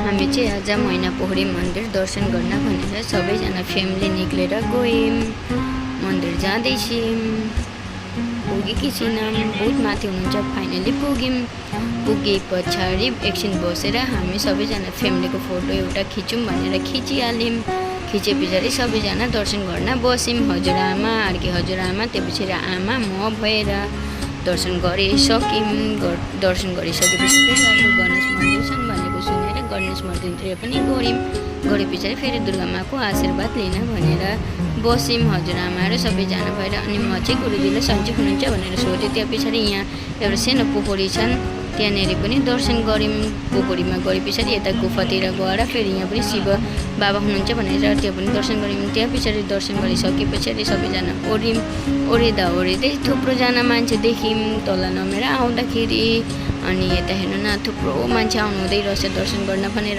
हामी चाहिँ आज मैनापोखरी मन्दिर दर्शन गर्न भनेर सबैजना फ्यामिली निक्लेर गयौँ। मन्दिर जाँदैछौँ, पुगेकी छैनौँ, बहुत माथि हुनुहुन्छ। फाइनली पुग्यौँ। पुगे पछाडि एकछिन बसेर हामी सबैजना फ्यामिलीको फोटो एउटा खिचौँ भनेर खिचिहाल्यौँ। खिचे पछाडि सबैजना दर्शन गर्न बस्यौँ। हजुरआमा, अर्की हजुरआमा, त्यसपछि आमा, म भएर दर्शन गरिसक्यौँ। दर्शन गरिसकेपछि फेरि गणेश मन्दिर छन् भनेको सुनेर गणेश मन्दिरतिर पनि गयौँ। गरे पछाडि फेरि दुर्गा माको आशीर्वाद लिन भनेर बस्यौँ हजुरआमाहरू सबैजना भएर। अनि म चाहिँ गुरुजीले सन्चै हुनुहुन्छ भनेर सोधेँ। त्यहाँ पछाडि यहाँ एउटा सानो पोखरी छन्, त्यहाँनिर पनि दर्शन गऱ्यौँ। पोखरीमा गए पछाडि यता गुफातिर गएर फेरि यहाँ पनि शिव बाबा हुनुहुन्छ भनेर त्यहाँ पनि दर्शन गऱ्यौँ। त्यहाँ पछाडि दर्शन गरिसके पछाडि सबैजना ओर्यौँ। ओर्दै थुप्रोजना मान्छे देख्यौँ तल नमेर आउँदाखेरि। अनि यता हेर्नु न, थुप्रो मान्छे आउनु हुँदै रहेछ दर्शन गर्न भनेर